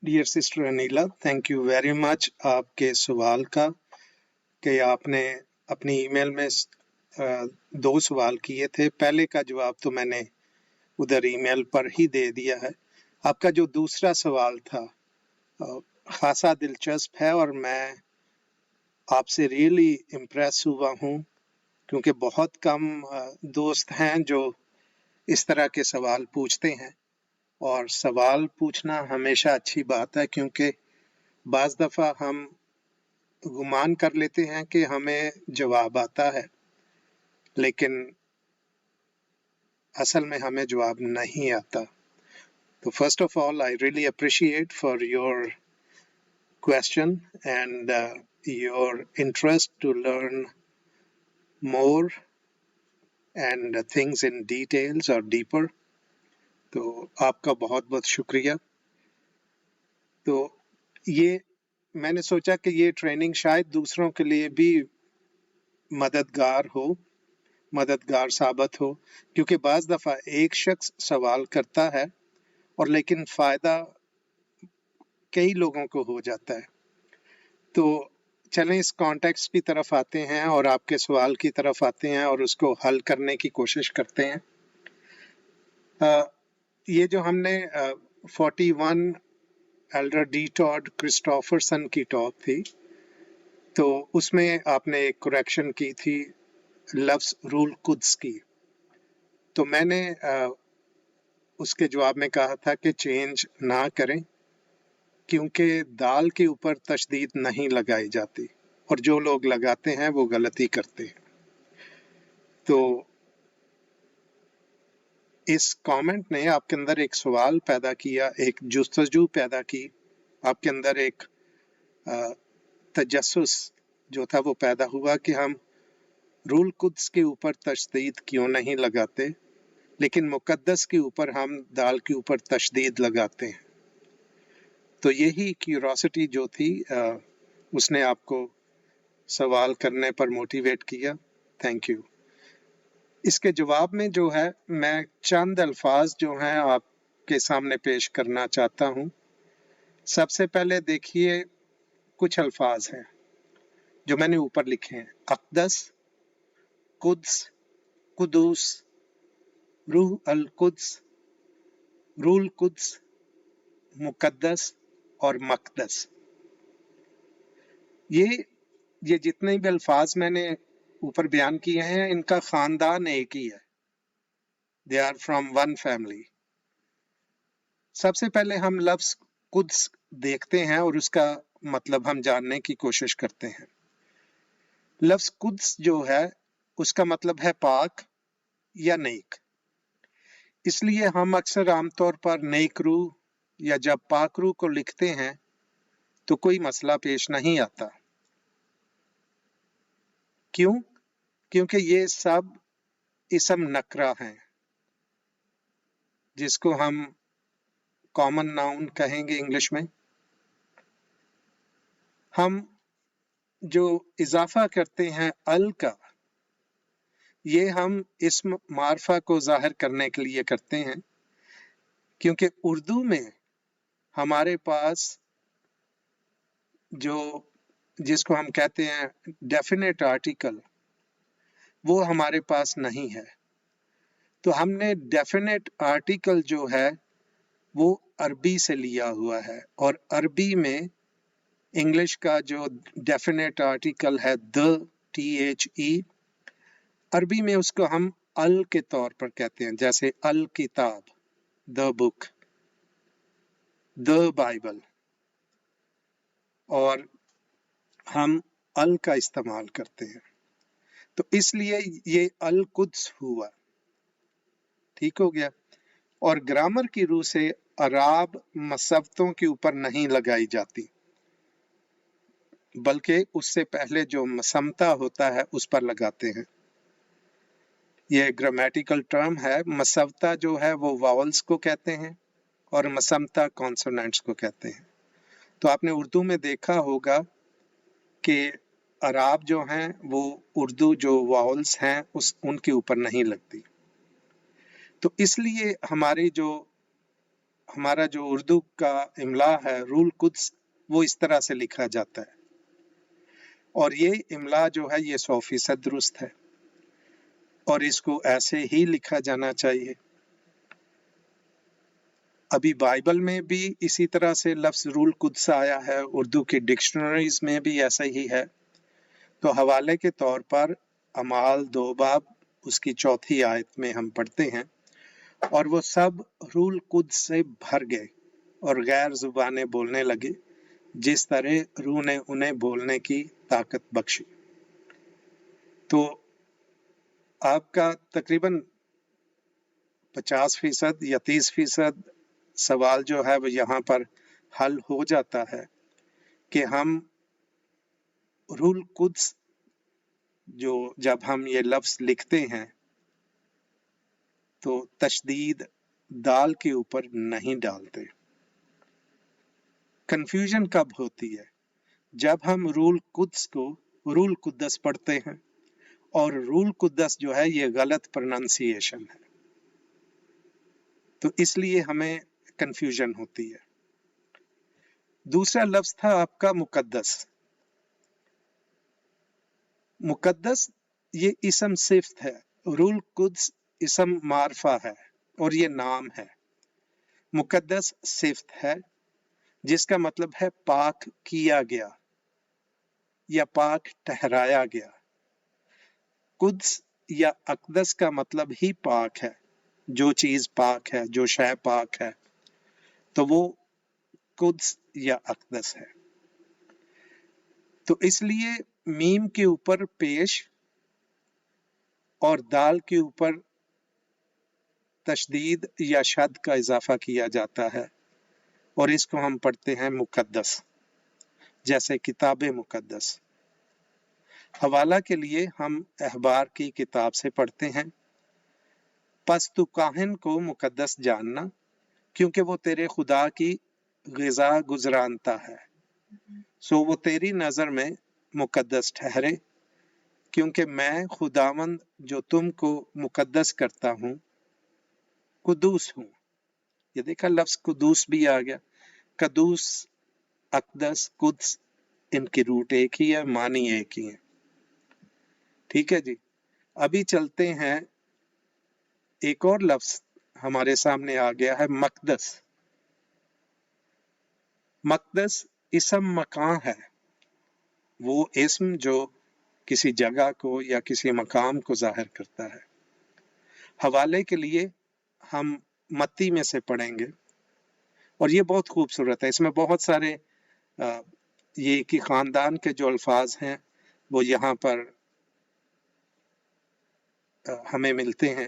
Dear sister Aneela, thank you very much आपके सवाल का कि आपने अपनी ईमेल में दो सवाल किए थे। पहले का जवाब तो मैंने उधर ईमेल पर ही दे दिया है। आपका जो दूसरा सवाल था खासा दिलचस्प है और मैं आपसे रियली इम्प्रेस हुआ हूँ, क्योंकि बहुत कम दोस्त हैं जो इस तरह के सवाल पूछते हैं। और सवाल पूछना हमेशा अच्छी बात है, क्योंकि बाज़ दफ़ा हम गुमान कर लेते हैं कि हमें जवाब आता है, लेकिन असल में हमें जवाब नहीं आता। तो first of all I really appreciate for your question and your interest to learn more and things in details और डीपर। तो आपका बहुत बहुत शुक्रिया। तो ये मैंने सोचा कि ये ट्रेनिंग शायद दूसरों के लिए भी मददगार साबित हो, क्योंकि बाज़ दफ़ा एक शख्स सवाल करता है और लेकिन फ़ायदा कई लोगों को हो जाता है। तो चलें इस कॉन्टेक्स्ट की तरफ आते हैं और आपके सवाल की तरफ आते हैं और उसको हल करने की कोशिश करते हैं। ये जो हमने 41 एल्डर डी टॉड क्रिस्टोफरसन की टॉक थी, तो उसमें आपने एक करेक्शन की थी लफ्ज़ रूल कुद्स की। तो मैंने उसके जवाब में कहा था कि चेंज ना करें, क्योंकि दाल के ऊपर तशदीद नहीं लगाई जाती और जो लोग लगाते हैं वो गलती करते हैं। तो इस कमेंट ने आपके अंदर एक सवाल पैदा किया, एक जुस्तजू पैदा की, आपके अंदर एक तजस्सुस जो था वो पैदा हुआ कि हम रूल कुद्स के ऊपर तशदीद क्यों नहीं लगाते, लेकिन मुकद्दस के ऊपर हम दाल के ऊपर तशदीद लगाते हैं। तो यही क्यूरोसिटी जो थी उसने आपको सवाल करने पर मोटिवेट किया। Thank you. इसके जवाब में जो है मैं चंद अल्फाज जो हैं आपके सामने पेश करना चाहता हूँ। सबसे पहले देखिए, कुछ अल्फाज हैं जो मैंने ऊपर लिखे हैं: अक़दस, कुद्स, कुदूस, रूह अल कुद्स, रूल कुद्स, मुकद्दस और मक़दस। ये जितने भी अल्फाज मैंने ऊपर बयान किए हैं, इनका खानदान एक ही है। They are from one family. सबसे पहले हम लफ्ज कुद्स देखते हैं और उसका मतलब हम जानने की कोशिश करते हैं। लफ्ज कुद्स जो है उसका मतलब है पाक या नेक। इसलिए हम अक्सर आमतौर पर नेक रूह या जब पाक रूह को लिखते हैं तो कोई मसला पेश नहीं आता। क्यों? क्योंकि ये सब इसम नकरा हैं, जिसको हम कॉमन नाउन कहेंगे इंग्लिश में। हम जो इजाफा करते हैं अल का, ये हम इस्म मारफा को जाहिर करने के लिए करते हैं, क्योंकि उर्दू में हमारे पास जो जिसको हम कहते हैं डेफिनेट आर्टिकल, वो हमारे पास नहीं है। तो हमने डेफिनेट आर्टिकल जो है वो अरबी से लिया हुआ है, और अरबी में इंग्लिश का जो डेफिनेट आर्टिकल है THE, अरबी में उसको हम अल के तौर पर कहते हैं। जैसे अल किताब, द बुक, द बाइबल, और हम अल का इस्तेमाल करते हैं। तो इसलिए ये अल कुद्स हुआ। ठीक हो गया। और ग्रामर की रूह से अराब मसब्तों के ऊपर नहीं लगाई जाती, बल्कि उससे पहले जो मसमता होता है उस पर लगाते हैं। ये ग्रामेटिकल टर्म है। मसवता जो है वो वावल्स को कहते हैं और मसमता कॉन्सोनेंट्स को कहते हैं। तो आपने उर्दू में देखा होगा कि अराब जो हैं वो उर्दू जो वावल्स हैं उनके ऊपर नहीं लगती। तो इसलिए हमारा जो उर्दू का इमला है रूल कुद्स, वो इस तरह से लिखा जाता है, और ये इमला जो है ये 100% दुरुस्त है और इसको ऐसे ही लिखा जाना चाहिए। अभी बाइबल में भी इसी तरह से लफ्ज रूल कुद्स आया है, उर्दू की डिक्शनरीज में भी ऐसा ही है। तो हवाले के तौर पर अमाल 2 बाब उसकी 4थी आयत में हम पढ़ते हैं, और वो सब रूल कुद्स से भर गए और गैर जुबानें बोलने लगे, जिस तरह रूह ने उन्हें बोलने की ताकत बख्शी। तो आपका तकरीबन 50% या 30% सवाल जो है वो यहाँ पर हल हो जाता है कि हम रूल कुद्स जो जब हम ये लफ्ज लिखते हैं तो तशदीद दाल के ऊपर नहीं डालते। कंफ्यूजन कब होती है? जब हम रूल कुद्स को रूल कुद्दस पढ़ते हैं, और रूल कुद्दस जो है ये गलत प्रोनाउंसिएशन है, तो इसलिए हमें कंफ्यूजन होती है। दूसरा लफ्ज था आपका मुकद्दस। मुकद्दस ये इसम सिफ्त है, रूल कुद्स इसम मारफा है और ये नाम है। मुकद्दस सिफ्त है जिसका मतलब है पाक किया गया या पाक ठहराया गया। कुद्स या अक़दस का मतलब ही पाक है, जो चीज पाक है, जो शय पाक है, तो वो कुद्स या अक़दस है। तो इसलिए मीम के ऊपर पेश और दाल के ऊपर तशदीद या शद का इजाफा किया जाता है, और इसको हम पढ़ते हैं मुकद्दस, जैसे किताब मुकद्दस। हवाला के लिए हम अहबार की किताब से पढ़ते हैं, पस तू काहिन को मुकद्दस जानना, क्योंकि वो तेरे खुदा की ग़िज़ा गुज़रानता है, सो वो तेरी नज़र में मुकद्दस ठहरे, क्योंकि मैं खुदावंद जो तुमको मुकद्दस करता हूँ कुदूस हूँ। ये देखा लफ्ज कुदूस भी आ गया। कदूस, अक़दस, कुद्स, इनकी रूट एक ही है, मानी एक ही है। ठीक है जी। अभी चलते हैं, एक और लफ्ज हमारे सामने आ गया है, मक़दस। मक़दस इसम मकान है, वो इसम जो किसी जगह को या किसी मकाम को जाहिर करता है। हवाले के लिए हम मत्ती में से पढ़ेंगे, और ये बहुत खूबसूरत है। इसमें बहुत सारे ये कि खानदान के जो अल्फाज हैं वो यहाँ पर हमें मिलते हैं,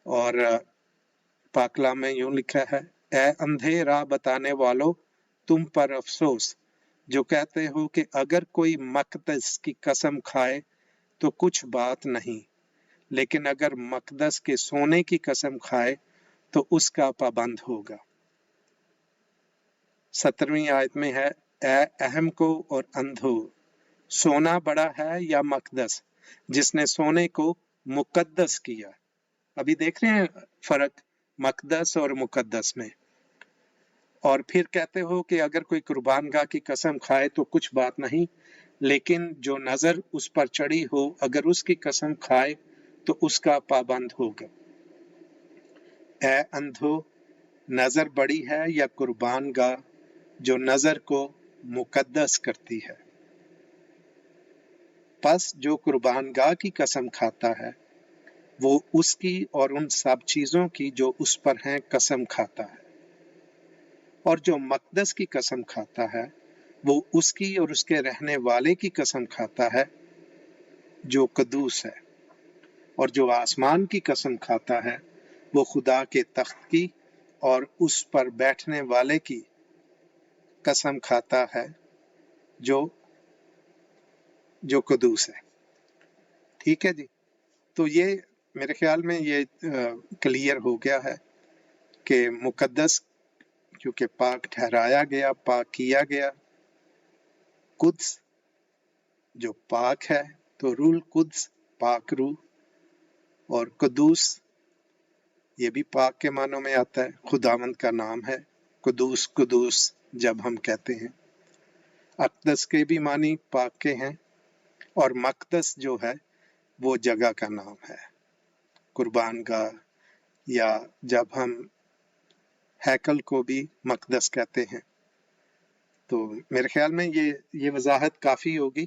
और पाकला में यूं लिखा है, ए अंधे राह बताने वालों तुम पर अफसोस, जो कहते हो कि अगर कोई मक़दस की कसम खाए तो कुछ बात नहीं, लेकिन अगर मक़दस के सोने की कसम खाए तो उसका पाबंद होगा। 17वीं आयत में है, ए अहम को और अंधो, सोना बड़ा है या मक़दस, जिसने सोने को मुकद्दस किया। अभी देख रहे हैं फर्क मक़दस और मुकद्दस में। और फिर कहते हो कि अगर कोई कुर्बानगाह की कसम खाए तो कुछ बात नहीं, लेकिन जो नजर उस पर चढ़ी हो अगर उसकी कसम खाए तो उसका पाबंद होगा। ए अंधो, नजर बड़ी है या कुर्बानगाह जो नजर को मुकद्दस करती है। बस जो कुर्बानगाह की कसम खाता है वो उसकी और उन सब चीजों की जो उस पर हैं कसम खाता है, और जो मक़दस की कसम खाता है वो उसकी और उसके रहने वाले की कसम खाता है जो कदूस है, और जो आसमान की कसम खाता है वो खुदा के तख्त की और उस पर बैठने वाले की कसम खाता है जो जो कदूस है। ठीक है जी। तो ये मेरे ख्याल में ये क्लियर हो गया है कि मुकद्दस क्योंकि पाक ठहराया गया, पाक किया गया। कुद्स जो पाक है, तो रूल कुद्स पाक रूह, और कदूस یہ بھی پاک کے معنوں میں آتا ہے، خداوند کا نام ہے، قدوس قدوس جب ہم کہتے ہیں۔ اقدس کے بھی معنی پاک کے ہیں، اور مقدس جو ہے وہ جگہ کا نام ہے، قربان گاہ، یا جب ہم ہیکل کو بھی مقدس کہتے ہیں۔ تو میرے خیال میں یہ وضاحت کافی ہوگی۔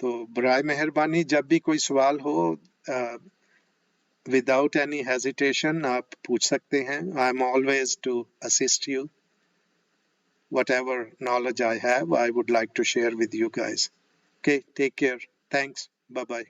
تو برائے مہربانی جب بھی کوئی سوال ہو وداؤٹ اینی ہیزیٹیشن آپ پوچھ سکتے ہیں۔ I am always to assist you. Whatever knowledge I have, I would like to share with you guys. Okay, take care. Thanks. Bye-bye.